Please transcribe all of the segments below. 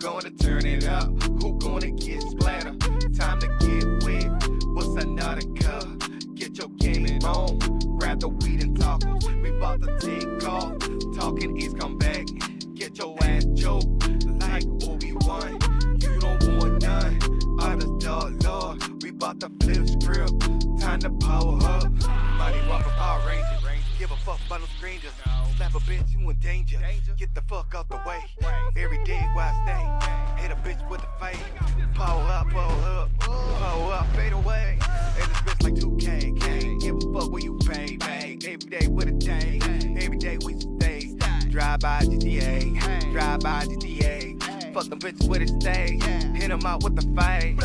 gonna turn it up? Who gonna get splattered? Time to get wet. What's another cup? Get your gaming on. Grab the weed and tacos. We about to take off. Talking is come back. Get your ass choked like Obi-Wan. You don't want none. Underdog Lord. We about to flip script. Time to power up. Mighty Whopper Power Ranger. Give a fuck about no strangers. Slap a bitch, you in danger. Get the fuck out the way. Every day where I stay. Hit a bitch with the fade. Power up, power up, fade away. And this bitch like 2K. Can't give a fuck where you pay. Every day with a day. Every day we stay. Drive by GTA. Drive by GTA. Fuck them bitches with a stay. Hit them out with the fade.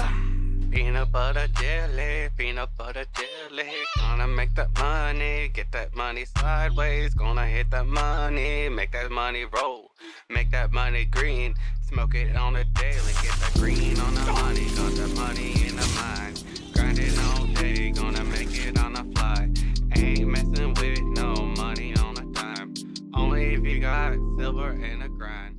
Peanut butter jelly, peanut butter jelly. Gonna make that money, get that money sideways. Gonna hit that money, make that money roll. Make that money green, smoke it on the daily. Get that green on the money, got that money in the mind. Grinding all day, gonna make it on the fly. Ain't messing with no money on a dime. Only if you got silver and a grind.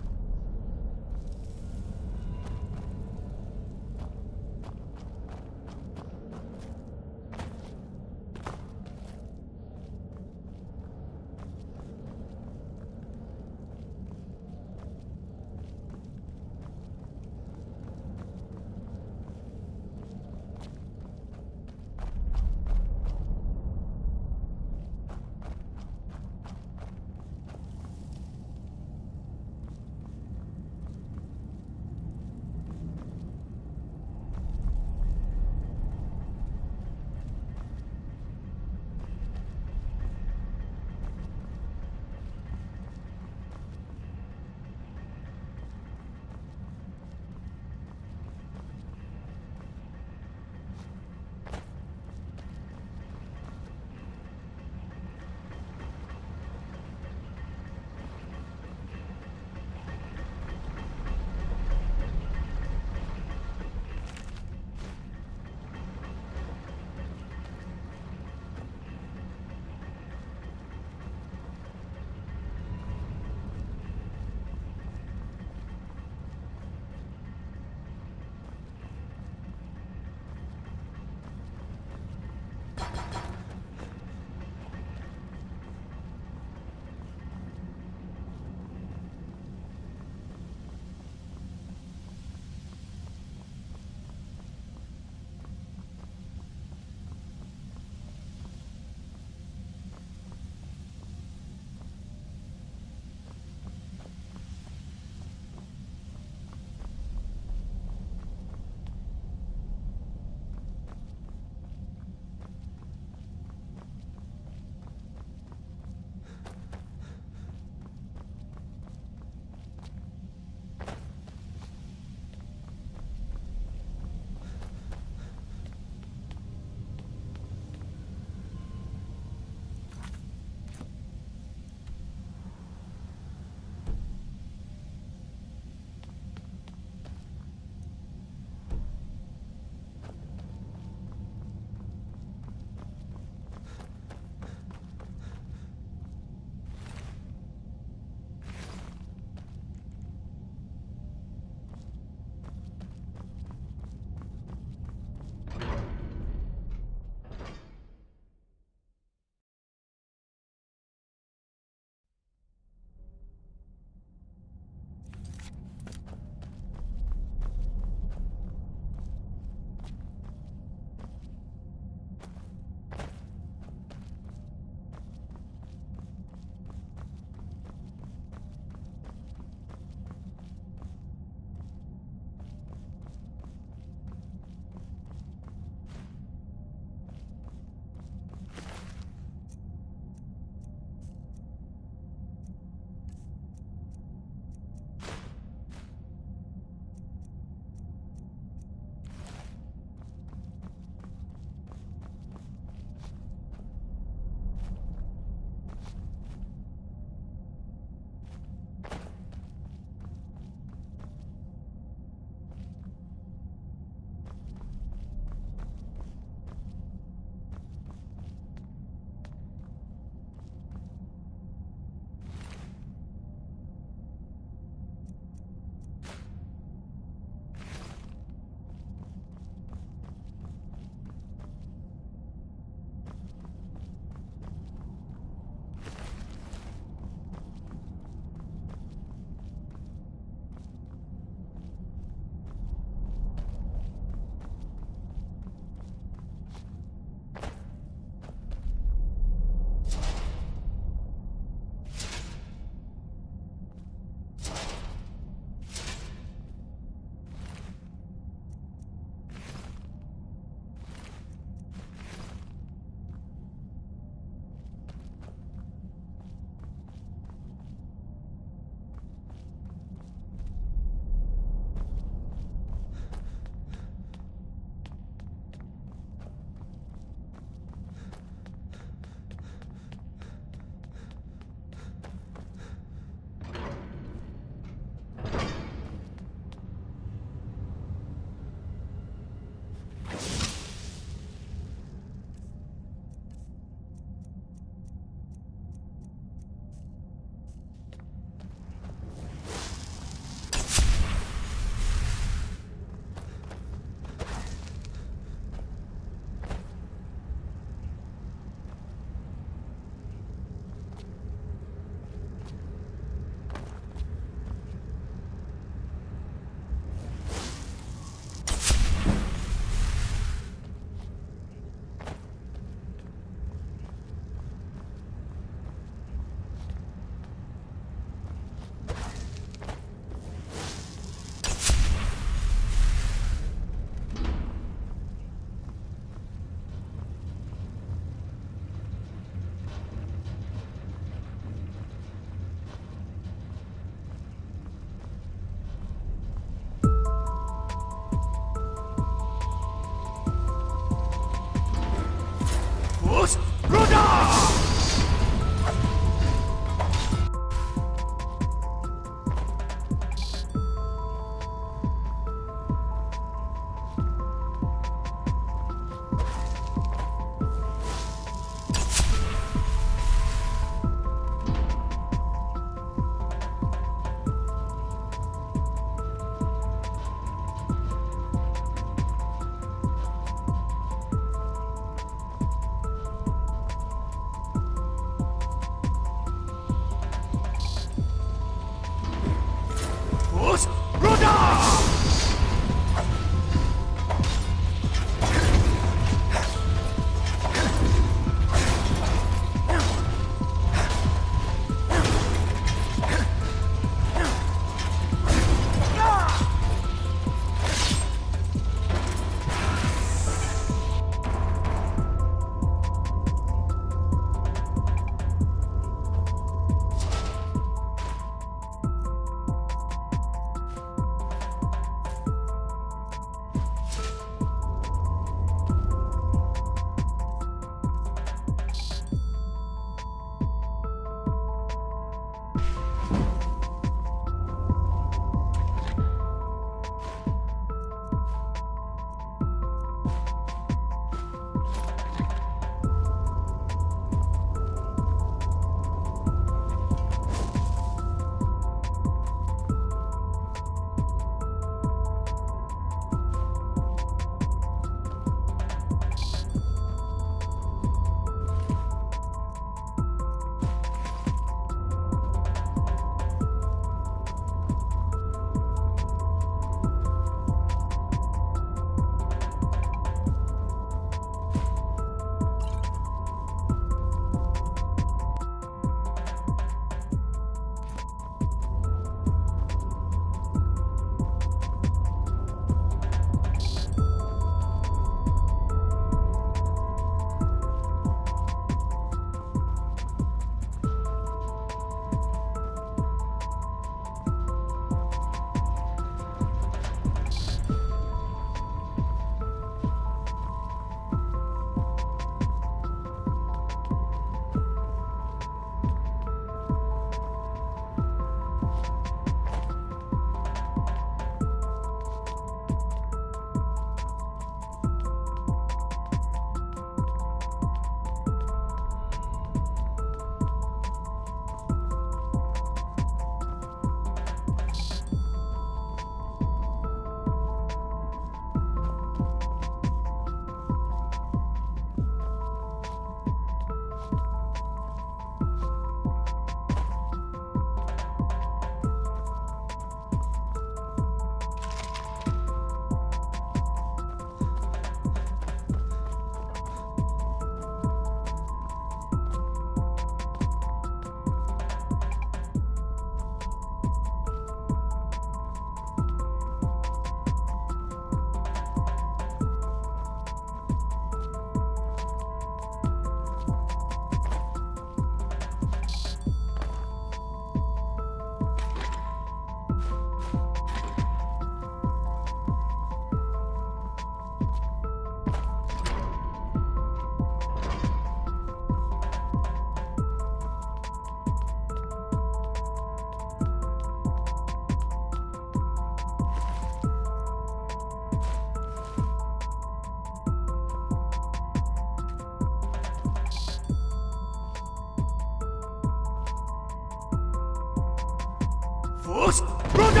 First, Brother!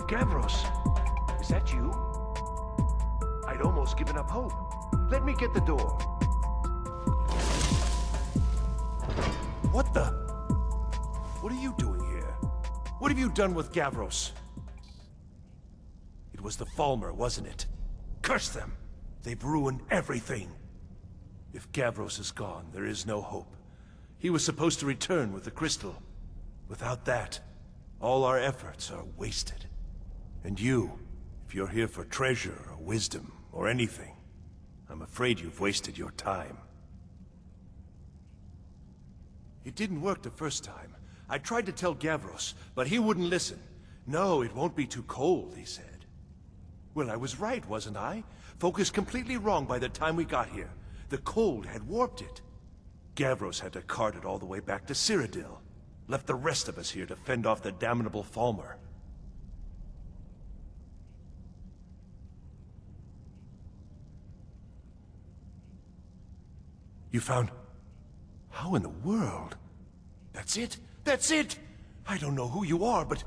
Gavros, is that you? I'd almost given up hope. Let me get the door. What the? What are you doing here? What have you done with Gavros? It was the Falmer, wasn't it? Curse them! They've ruined everything. If Gavros is gone, there is no hope. He was supposed to return with the crystal. Without that, all our efforts are wasted. And you, if you're here for treasure or wisdom or anything, I'm afraid you've wasted your time. It didn't work the first time. I tried to tell Gavros, but he wouldn't listen. No, it won't be too cold, he said. Well, I was right, wasn't I? Focused completely wrong by the time we got here. The cold had warped it. Gavros had to cart it all the way back to Cyrodiil. Left the rest of us here to fend off the damnable Falmer. You found... How in the world? That's it? That's it! I don't know who you are, but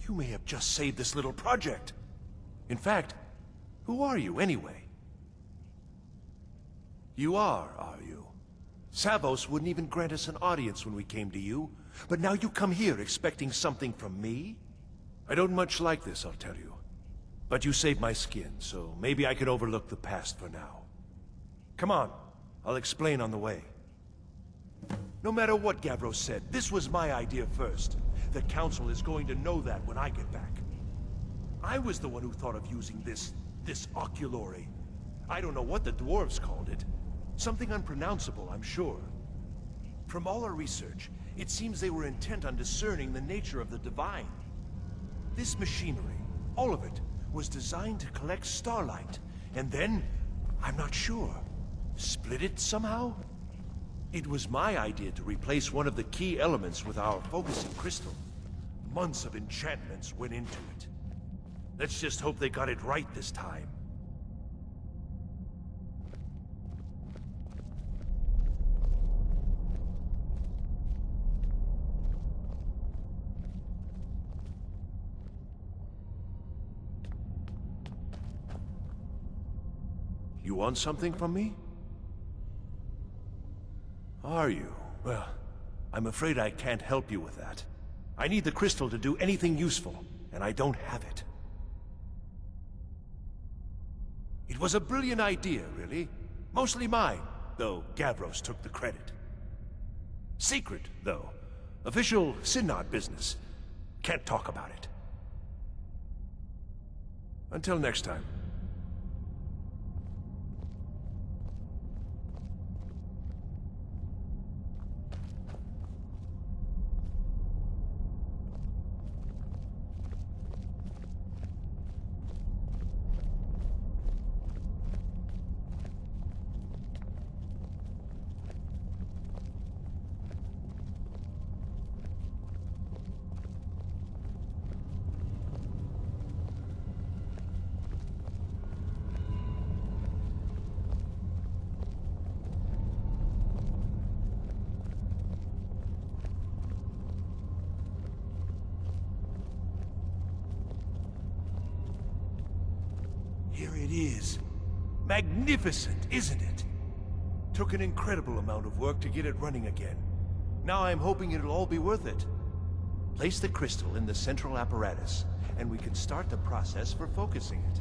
you may have just saved this little project. In fact, who are you anyway? You are you? Savos wouldn't even grant us an audience when we came to you, but now you come here expecting something from me? I don't much like this, I'll tell you. But you saved my skin, so maybe I can overlook the past for now. Come on. I'll explain on the way. No matter what Gavros said, this was my idea first. The Council is going to know that when I get back. I was the one who thought of using this oculory. I don't know what the dwarves called it. Something unpronounceable, I'm sure. From all our research, it seems they were intent on discerning the nature of the divine. This machinery, all of it, was designed to collect starlight, and then, I'm not sure, split it somehow? It was my idea to replace one of the key elements with our focusing crystal. Months of enchantments went into it. Let's just hope they got it right this time. You want something from me? Are you? Well, I'm afraid I can't help you with that. I need the crystal to do anything useful, and I don't have it. It was a brilliant idea, really. Mostly mine, though Gavros took the credit. Secret, though. Official Synod business. Can't talk about it. Until next time. Here it is. Magnificent, isn't it? Took an incredible amount of work to get it running again. Now I'm hoping it'll all be worth it. Place the crystal in the central apparatus, and we can start the process for focusing it.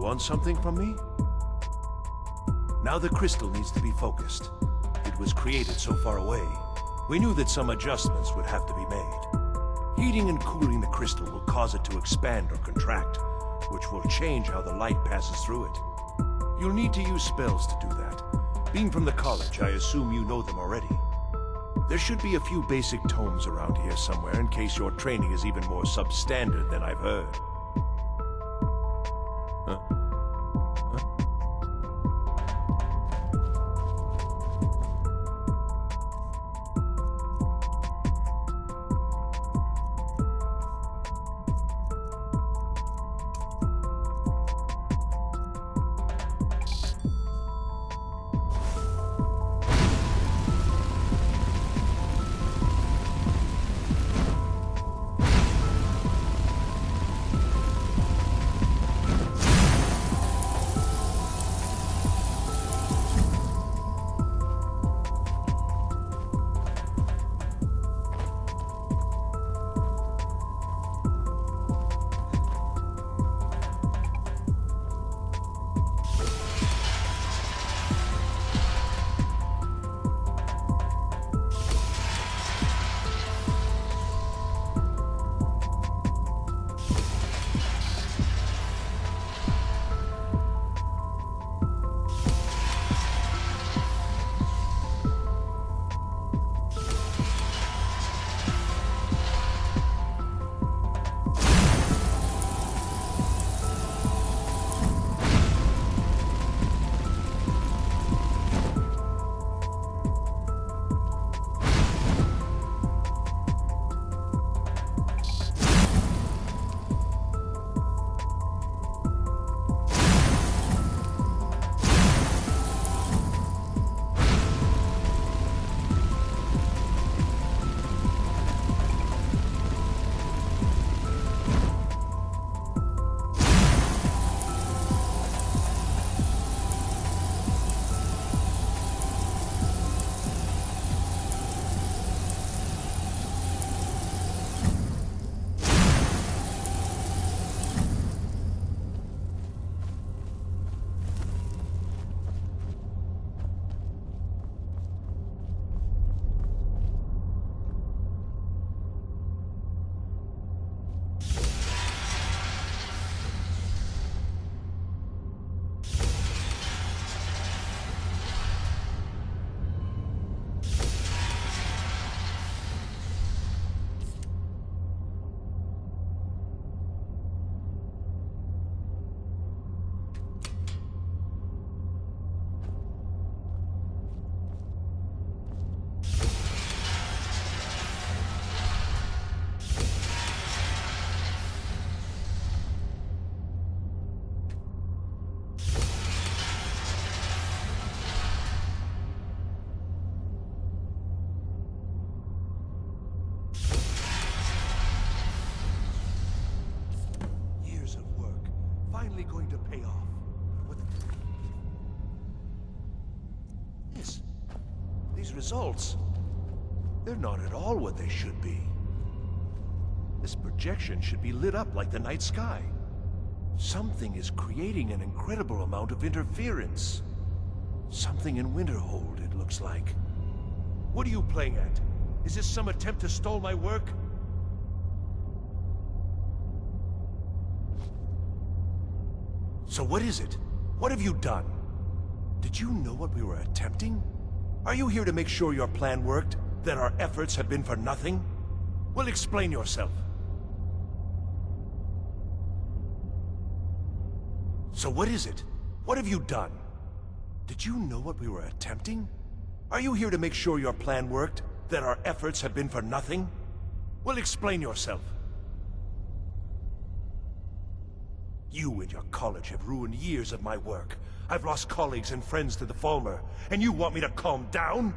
want something from me? Now the crystal needs to be focused. It was created so far away. We knew that some adjustments would have to be made. Heating and cooling the crystal will cause it to expand or contract, which will change how the light passes through it. You'll need to use spells to do that. Being from the college, I assume you know them already. There should be a few basic tomes around here somewhere in case your training is even more substandard than I've heard. Huh? Finally going to pay off. What these results, they're not at all what they should be. This projection should be lit up like the night sky. Something is creating an incredible amount of interference. Something in Winterhold, it looks like. What are you playing at? Is this some attempt to stall my work? So what is it? What have you done? Did you know what we were attempting? Are you here to make sure your plan worked? That our efforts have been for nothing? Well, explain yourself. So what is it? What have you done? Did you know what we were attempting? Are you here to make sure your plan worked? That our efforts have been for nothing? Well, explain yourself. You and your college have ruined years of my work. I've lost colleagues and friends to the Falmer, and you want me to calm down?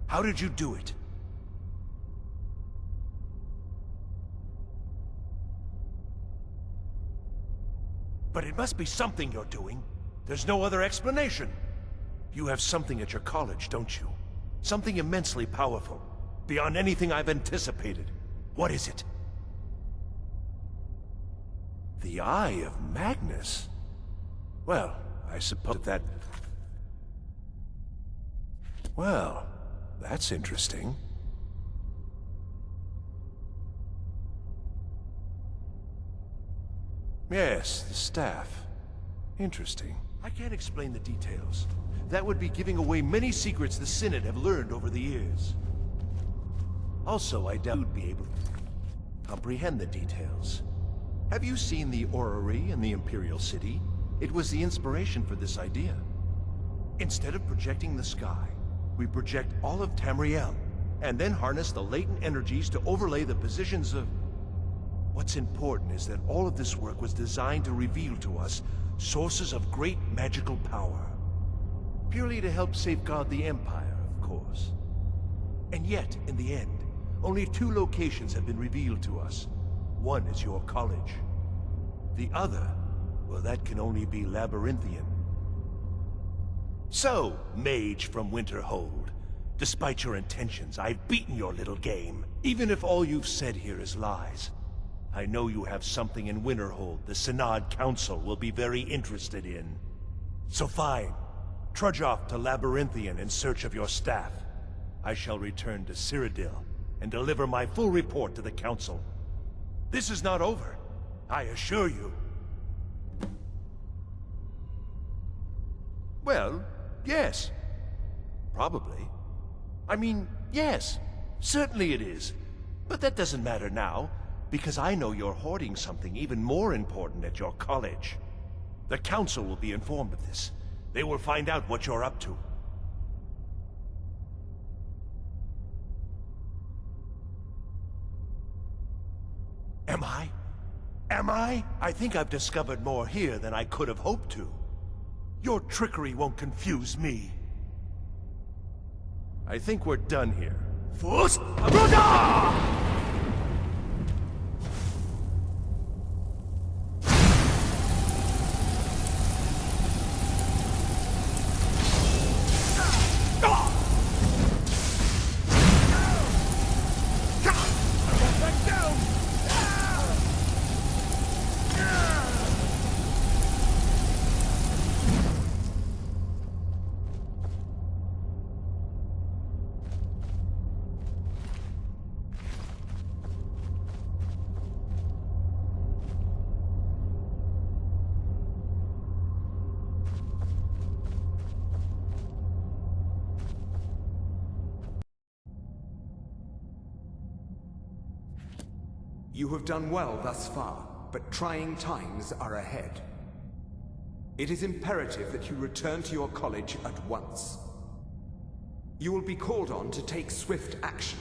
How did you do it? But it must be something you're doing. There's no other explanation. You have something at your college, don't you? Something immensely powerful, beyond anything I've anticipated. What is it? The Eye of Magnus? Well, I suppose that... Well, that's interesting. Yes, the staff. Interesting. I can't explain the details. That would be giving away many secrets the Synod have learned over the years. Also, I doubt you'd be able to comprehend the details. Have you seen the orrery in the Imperial City? It was the inspiration for this idea. Instead of projecting the sky, we project all of Tamriel, and then harness the latent energies to overlay the positions of... What's important is that all of this work was designed to reveal to us sources of great magical power. Purely to help safeguard the Empire, of course. And yet, in the end, only 2 locations have been revealed to us. One is your college. The other, well, that can only be Labyrinthian. So, mage from Winterhold, despite your intentions, I've beaten your little game. Even if all you've said here is lies, I know you have something in Winterhold the Synod Council will be very interested in. So fine, trudge off to Labyrinthian in search of your staff. I shall return to Cyrodiil and deliver my full report to the Council. This is not over, I assure you. Well, yes. Probably. I mean, yes. Certainly it is. But that doesn't matter now, because I know you're hoarding something even more important at your college. The Council will be informed of this. They will find out what you're up to. Am I? Am I? I think I've discovered more here than I could have hoped to. Your trickery won't confuse me. I think we're done here. Fus Abroda! You have done well thus far, but trying times are ahead. It is imperative that you return to your college at once. You will be called on to take swift action,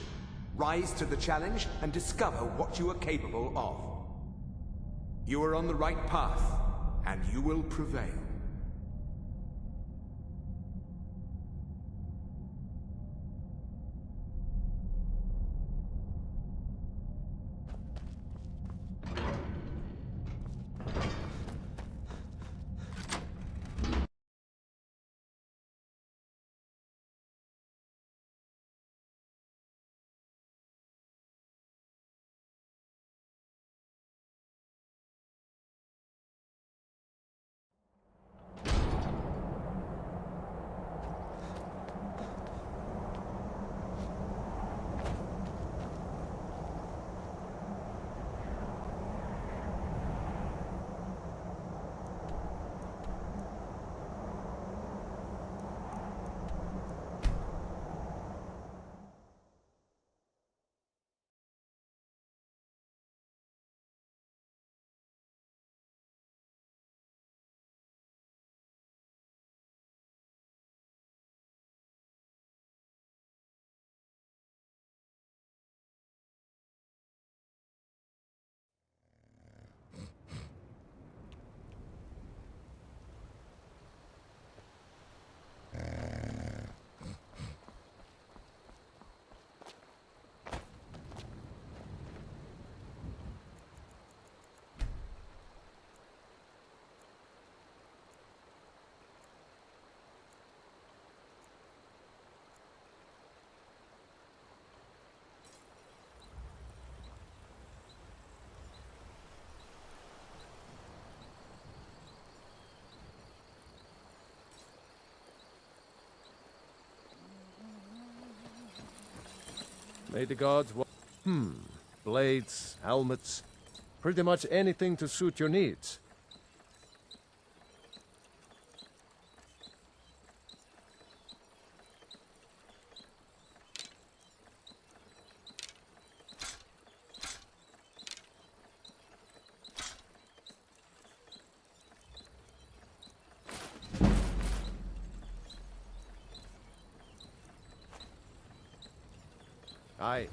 rise to the challenge, and discover what you are capable of. You are on the right path, and you will prevail. May the gods blades, helmets, pretty much anything to suit your needs. Aye.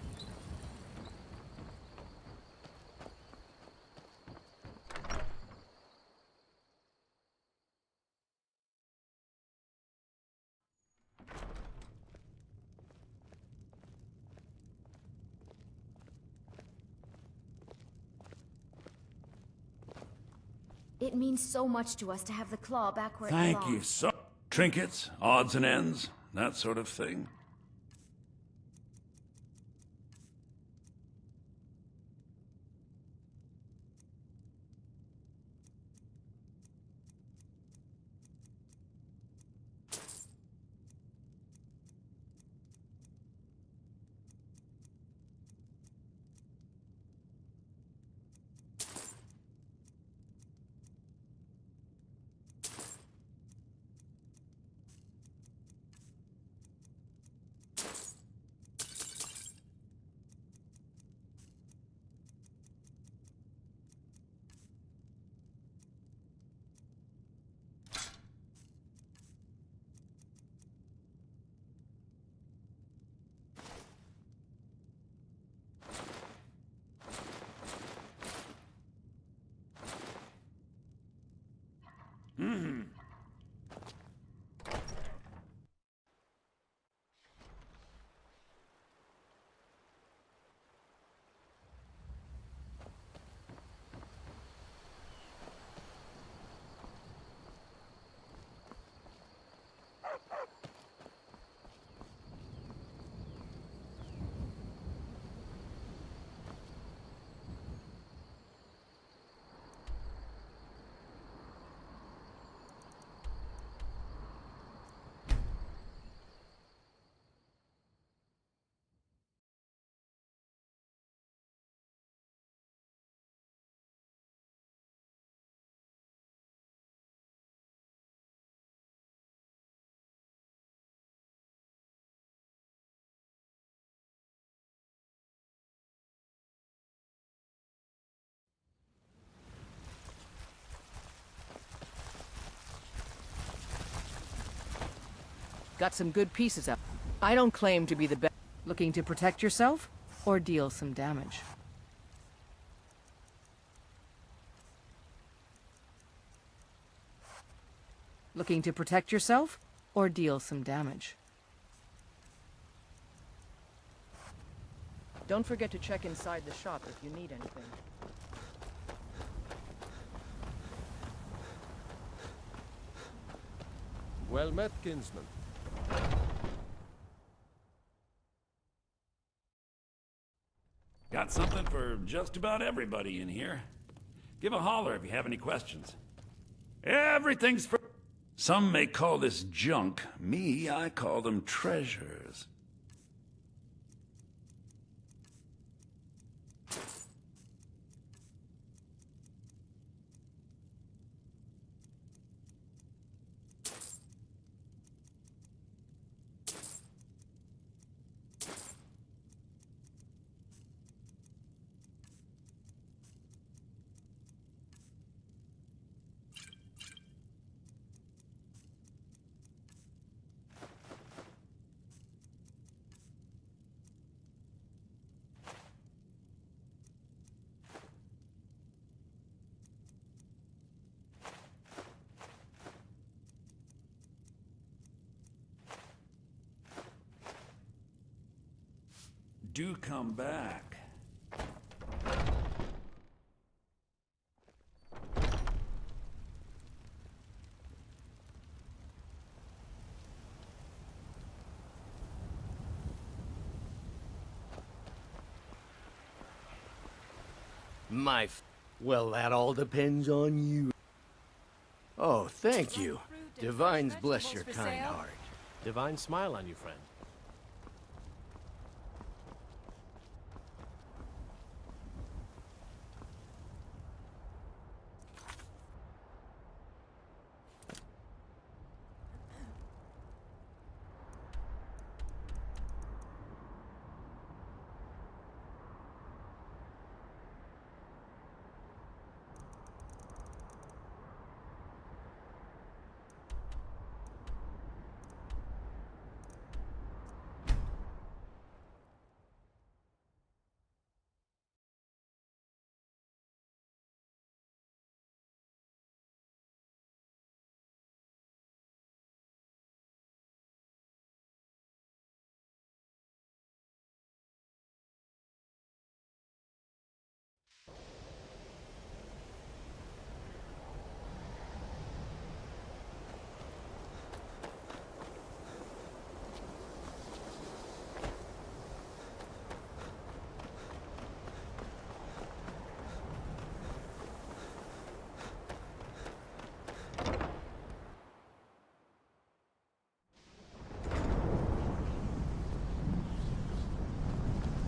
It means so much to us to have the claw back where it Thank belongs. you so. Trinkets, odds and ends, that sort of thing. Got some good pieces up. I don't claim to be the best. Looking to protect yourself or deal some damage? Looking to protect yourself or deal some damage? Don't forget to check inside the shop if you need anything. Well met, kinsman. Got something for just about everybody in here. Give a holler if you have any questions. Everything's for... Some may call this junk. Me, I call them treasures. Do come back. Well, that all depends on you. Oh, thank you. Divines bless your kind heart. Divine smile on you, friend.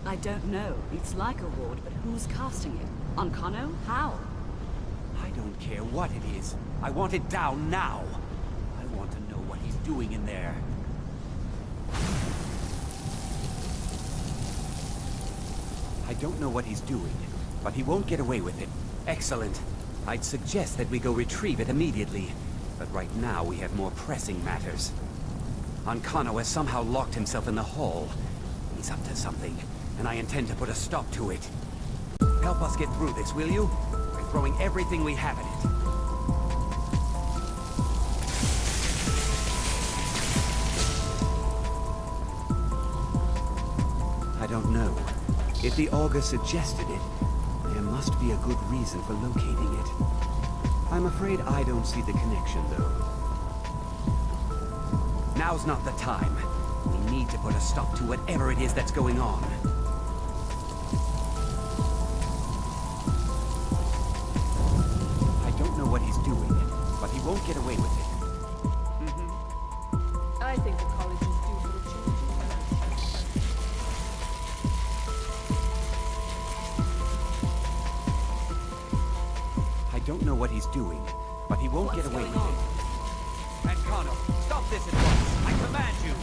I don't know. It's like a ward, but who's casting it? On Kano? How? I don't care what it is. I want it down now. I want to know what he's doing in there. I don't know what he's doing, but he won't get away with it. Excellent. I'd suggest that we go retrieve it immediately. But right now we have more pressing matters. Ankano has somehow locked himself in the hall. He's up to something, and I intend to put a stop to it. Help us get through this, will you? We're throwing everything we have at it. I don't know. If the augur suggested it, there must be a good reason for locating it. I'm afraid I don't see the connection, though. Now's not the time. We need to put a stop to whatever it is that's going on. I don't know what he's doing, but he won't get away with it. I think the college is due for a change. I don't know what he's doing, but he won't get away with it. Ankano, stop this at once! I command you!